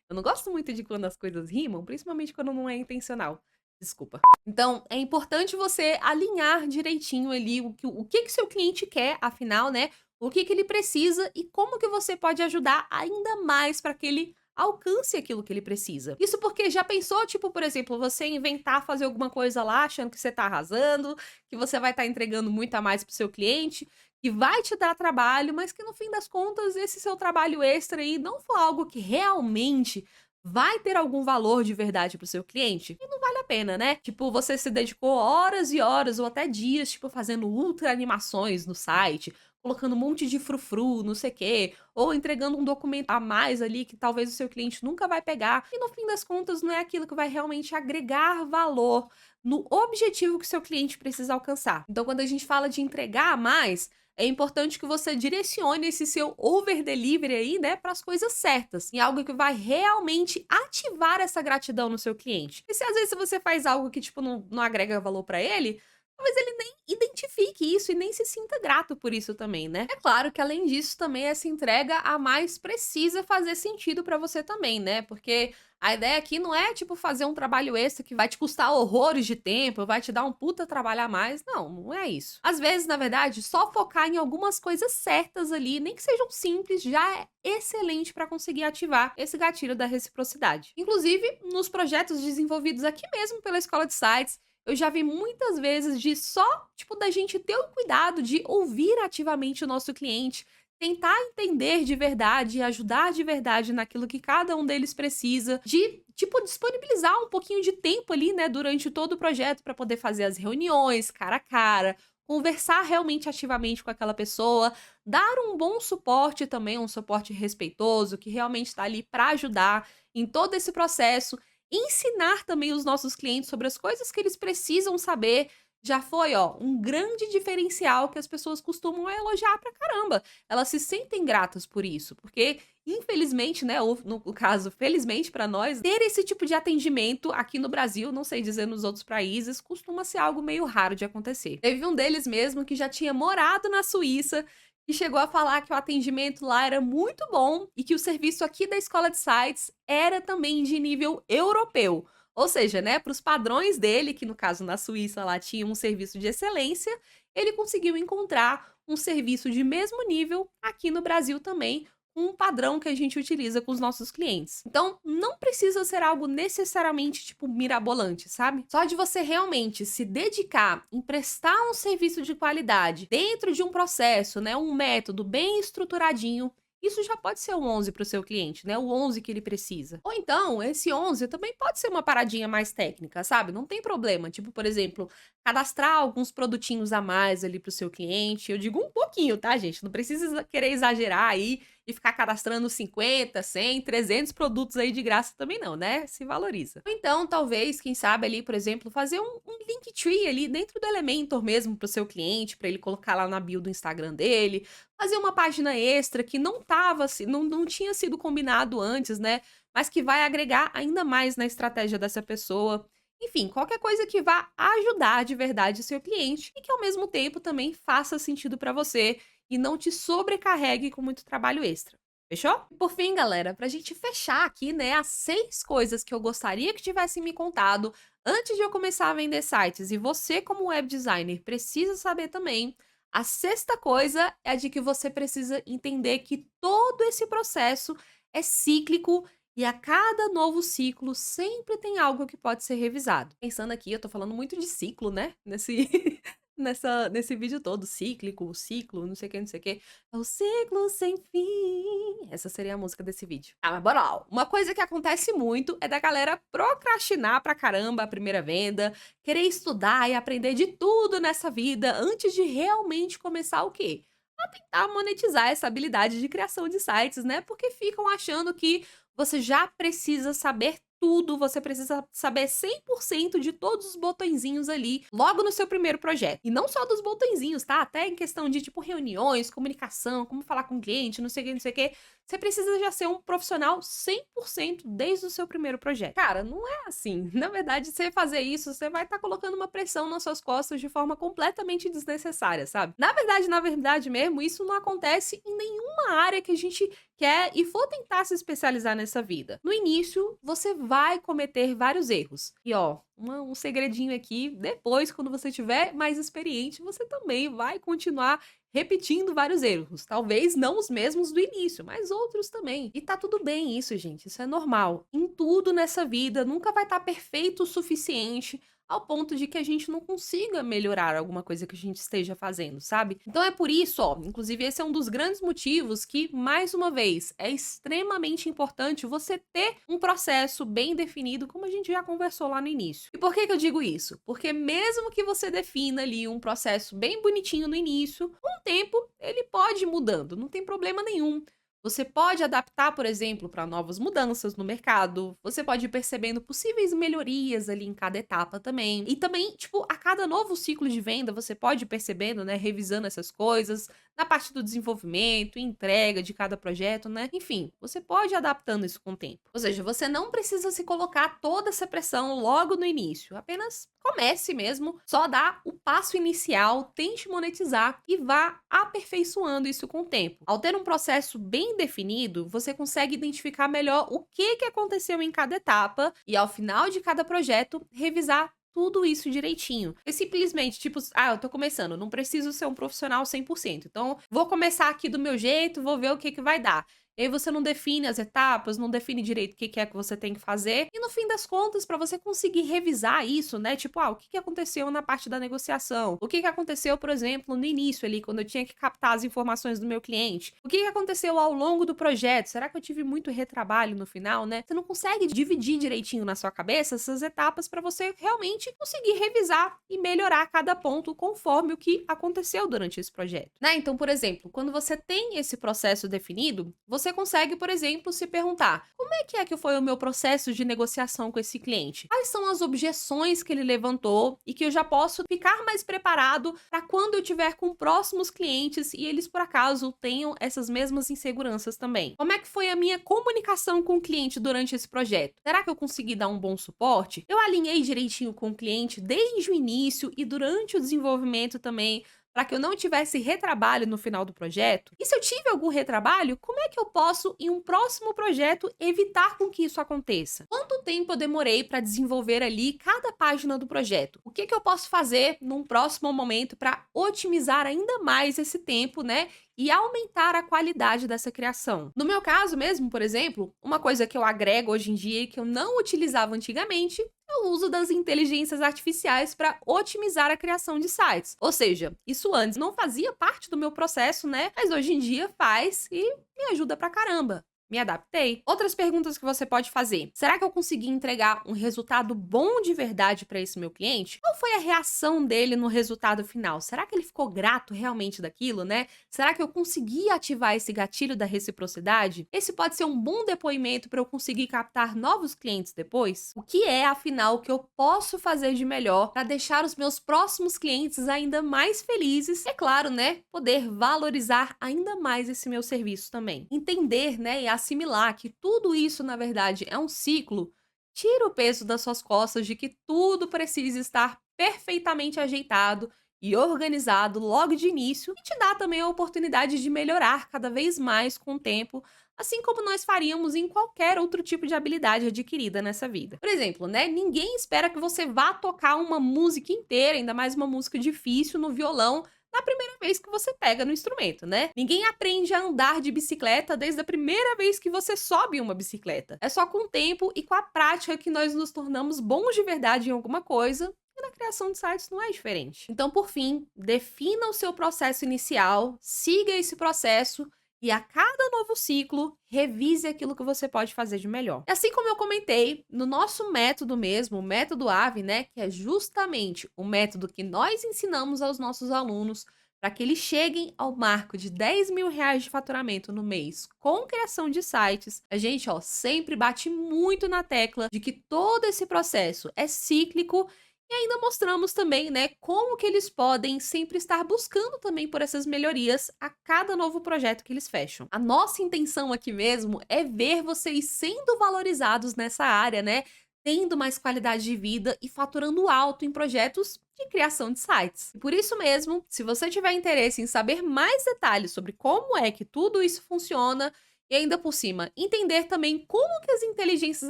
[SPEAKER 1] Eu não gosto muito de quando as coisas rimam, principalmente quando não é intencional. Desculpa. Então, é importante você alinhar direitinho ali o que seu cliente quer, afinal, né? O que que ele precisa e como que você pode ajudar ainda mais para que ele alcance aquilo que ele precisa. Isso porque já pensou, tipo, por exemplo, você inventar fazer alguma coisa lá, achando que você tá arrasando, que você vai estar entregando muito a mais pro seu cliente, que vai te dar trabalho, mas que no fim das contas esse seu trabalho extra aí não for algo que realmente vai ter algum valor de verdade pro seu cliente, e não vale a pena, né? Tipo, você se dedicou horas e horas ou até dias, tipo, fazendo ultra animações no site, colocando um monte de frufru, não sei o quê, ou entregando um documento a mais ali que talvez o seu cliente nunca vai pegar. E no fim das contas, não é aquilo que vai realmente agregar valor no objetivo que o seu cliente precisa alcançar. Então, quando a gente fala de entregar a mais, é importante que você direcione esse seu over delivery aí, né, para as coisas certas, em algo que vai realmente ativar essa gratidão no seu cliente. E se às vezes você faz algo que tipo não agrega valor para ele, talvez ele nem identifique isso e nem se sinta grato por isso também, né? É claro que além disso também essa entrega a mais precisa fazer sentido para você também, né? Porque a ideia aqui não é, tipo, fazer um trabalho extra que vai te custar horrores de tempo, vai te dar um puta trabalho a mais. Não, não é isso. Às vezes, na verdade, só focar em algumas coisas certas ali, nem que sejam simples, já é excelente para conseguir ativar esse gatilho da reciprocidade. Inclusive, nos projetos desenvolvidos aqui mesmo pela Escola de Sites, eu já vi muitas vezes de só, tipo, da gente ter o cuidado de ouvir ativamente o nosso cliente, tentar entender de verdade e ajudar de verdade naquilo que cada um deles precisa, de, tipo, disponibilizar um pouquinho de tempo ali, né, durante todo o projeto para poder fazer as reuniões cara a cara, conversar realmente ativamente com aquela pessoa, dar um bom suporte também, um suporte respeitoso, que realmente está ali para ajudar em todo esse processo, ensinar também os nossos clientes sobre as coisas que eles precisam saber, já foi, ó, um grande diferencial que as pessoas costumam elogiar pra caramba. Elas se sentem gratas por isso, porque infelizmente, né, ou no caso, felizmente pra nós, ter esse tipo de atendimento aqui no Brasil, não sei dizer nos outros países, costuma ser algo meio raro de acontecer. Teve um deles mesmo que já tinha morado na Suíça e chegou a falar que o atendimento lá era muito bom e que o serviço aqui da Escola de Sites era também de nível europeu. Ou seja, né, para os padrões dele, que no caso na Suíça lá tinha um serviço de excelência, ele conseguiu encontrar um serviço de mesmo nível aqui no Brasil também, com um padrão que a gente utiliza com os nossos clientes. Então, não precisa ser algo necessariamente, tipo, mirabolante, sabe? Só de você realmente se dedicar em prestar um serviço de qualidade dentro de um processo, né, um método bem estruturadinho, isso já pode ser o 11 para o seu cliente, né? O 11 que ele precisa. Ou então, esse 11 também pode ser uma paradinha mais técnica, sabe? Não tem problema. Tipo, por exemplo, cadastrar alguns produtinhos a mais ali para o seu cliente. Eu digo um pouquinho, tá, gente? Não precisa querer exagerar aí e ficar cadastrando 50, 100, 300 produtos aí de graça também não, né? Se valoriza. Ou então, talvez, quem sabe ali, por exemplo, fazer um Linktree ali dentro do Elementor mesmo para o seu cliente, para ele colocar lá na bio do Instagram dele, fazer uma página extra que não tava, não tinha sido combinado antes, né? Mas que vai agregar ainda mais na estratégia dessa pessoa. Enfim, qualquer coisa que vá ajudar de verdade o seu cliente e que ao mesmo tempo também faça sentido para você e não te sobrecarregue com muito trabalho extra. Fechou? Por fim, galera, pra gente fechar aqui, né, as 6 coisas que eu gostaria que tivessem me contado antes de eu começar a vender sites e você, como web designer, precisa saber também. A 6ª coisa é a de que você precisa entender que todo esse processo é cíclico e a cada novo ciclo sempre tem algo que pode ser revisado. Pensando aqui, eu tô falando muito de ciclo, né? Nesse vídeo todo, cíclico, ciclo, não sei o que, não sei o que. É o ciclo sem fim. Essa seria a música desse vídeo. Ah, mas bora lá. Uma coisa que acontece muito é da galera procrastinar pra caramba a primeira venda, querer estudar e aprender de tudo nessa vida antes de realmente começar o quê? A tentar monetizar essa habilidade de criação de sites, né? Porque ficam achando que você já precisa saber tudo, você precisa saber 100% de todos os botõezinhos ali, logo no seu primeiro projeto. E não só dos botõezinhos, tá? Até em questão de, tipo, reuniões, comunicação, como falar com o cliente, não sei o que, não sei o que. Você precisa já ser um profissional 100% desde o seu primeiro projeto. Cara, não é assim. Na verdade, você fazer isso, você vai estar colocando uma pressão nas suas costas de forma completamente desnecessária, sabe? Na verdade mesmo, isso não acontece em nenhuma área que a gente quer e for tentar se especializar nessa vida. No início, você vai cometer vários erros. E ó, um segredinho aqui, depois, quando você tiver mais experiente, você também vai continuar repetindo vários erros. Talvez não os mesmos do início, mas outros também. E tá tudo bem isso, gente. Isso é normal. Em tudo nessa vida, nunca vai estar perfeito o suficiente. ao ponto de que a gente não consiga melhorar alguma coisa que a gente esteja fazendo, sabe? Então é por isso, ó, inclusive esse é um dos grandes motivos que, mais uma vez, é extremamente importante você ter um processo bem definido, como a gente já conversou lá no início. E por que que eu digo isso? Porque mesmo que você defina ali um processo bem bonitinho no início, com o tempo ele pode ir mudando, não tem problema nenhum. Você pode adaptar, por exemplo, para novas mudanças no mercado. Você pode ir percebendo possíveis melhorias ali em cada etapa também. E também, tipo, a cada novo ciclo de venda, você pode ir percebendo, né, revisando essas coisas, na parte do desenvolvimento, entrega de cada projeto, né? Enfim, você pode ir adaptando isso com o tempo. Ou seja, você não precisa se colocar toda essa pressão logo no início. Apenas comece mesmo, só dá o passo inicial, tente monetizar e vá aperfeiçoando isso com o tempo. Ao ter um processo bem definido, você consegue identificar melhor o que aconteceu em cada etapa e, ao final de cada projeto, revisar tudo isso direitinho. É simplesmente, tipo, eu tô começando, não preciso ser um profissional 100%. Então, vou começar aqui do meu jeito, vou ver o que vai dar. E aí você não define as etapas, não define direito o que é que você tem que fazer. E no fim das contas, para você conseguir revisar isso, né? Tipo, o que aconteceu na parte da negociação? O que aconteceu, por exemplo, no início ali, quando eu tinha que captar as informações do meu cliente? O que aconteceu ao longo do projeto? Será que eu tive muito retrabalho no final, né? Você não consegue dividir direitinho na sua cabeça essas etapas para você realmente conseguir revisar e melhorar cada ponto conforme o que aconteceu durante esse projeto, né? Então, por exemplo, quando você tem esse processo definido, você consegue, por exemplo, se perguntar: como é que foi o meu processo de negociação com esse cliente? Quais são as objeções que ele levantou e que eu já posso ficar mais preparado para quando eu tiver com próximos clientes e eles, por acaso, tenham essas mesmas inseguranças também? Como é que foi a minha comunicação com o cliente durante esse projeto? Será que eu consegui dar um bom suporte? Eu alinhei direitinho com o cliente desde o início e durante o desenvolvimento também, para que eu não tivesse retrabalho no final do projeto? E se eu tive algum retrabalho, como é que eu posso, em um próximo projeto, evitar com que isso aconteça? Quanto tempo eu demorei para desenvolver ali cada página do projeto? O que eu posso fazer num próximo momento para otimizar ainda mais esse tempo, né? E aumentar a qualidade dessa criação. No meu caso mesmo, por exemplo, uma coisa que eu agrego hoje em dia e que eu não utilizava antigamente é o uso das inteligências artificiais para otimizar a criação de sites. Ou seja, isso antes não fazia parte do meu processo, né? Mas hoje em dia faz e me ajuda pra caramba. Me adaptei. Outras perguntas que você pode fazer: será que eu consegui entregar um resultado bom de verdade para esse meu cliente? Qual foi a reação dele no resultado final? Será que ele ficou grato realmente daquilo, né? Será que eu consegui ativar esse gatilho da reciprocidade? Esse pode ser um bom depoimento para eu conseguir captar novos clientes depois? O que é, afinal, o que eu posso fazer de melhor para deixar os meus próximos clientes ainda mais felizes? É claro, né? Poder valorizar ainda mais esse meu serviço também. Entender, né? E assimilar que tudo isso, na verdade, é um ciclo, tira o peso das suas costas de que tudo precisa estar perfeitamente ajeitado e organizado logo de início, e te dá também a oportunidade de melhorar cada vez mais com o tempo, assim como nós faríamos em qualquer outro tipo de habilidade adquirida nessa vida. Por exemplo, né, ninguém espera que você vá tocar uma música inteira, ainda mais uma música difícil, no violão na primeira vez que você pega no instrumento, né? Ninguém aprende a andar de bicicleta desde a primeira vez que você sobe uma bicicleta. É só com o tempo e com a prática que nós nos tornamos bons de verdade em alguma coisa. E na criação de sites não é diferente. Então, por fim, defina o seu processo inicial, siga esse processo e a cada novo ciclo, revise aquilo que você pode fazer de melhor. E assim como eu comentei, no nosso método mesmo, o método AVE, né, que é justamente o método que nós ensinamos aos nossos alunos para que eles cheguem ao marco de R$ 10.000 de faturamento no mês com criação de sites, a gente, sempre bate muito na tecla de que todo esse processo é cíclico. E ainda mostramos também, né, como que eles podem sempre estar buscando também por essas melhorias a cada novo projeto que eles fecham. A nossa intenção aqui mesmo é ver vocês sendo valorizados nessa área, né, tendo mais qualidade de vida e faturando alto em projetos de criação de sites. E por isso mesmo, se você tiver interesse em saber mais detalhes sobre como é que tudo isso funciona, e ainda por cima, entender também como que as inteligências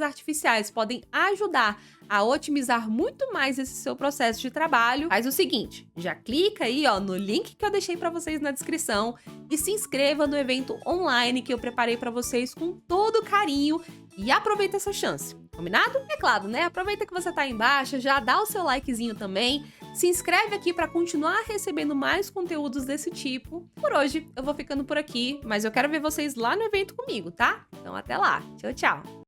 [SPEAKER 1] artificiais podem ajudar a otimizar muito mais esse seu processo de trabalho, faz o seguinte, já clica aí, ó, no link que eu deixei para vocês na descrição e se inscreva no evento online que eu preparei para vocês com todo carinho e aproveita essa chance. Combinado? É claro, né? Aproveita que você tá aí embaixo, já dá o seu likezinho também, se inscreve aqui para continuar recebendo mais conteúdos desse tipo. Por hoje eu vou ficando por aqui, mas eu quero ver vocês lá no evento comigo, tá? Então até lá. Tchau, tchau.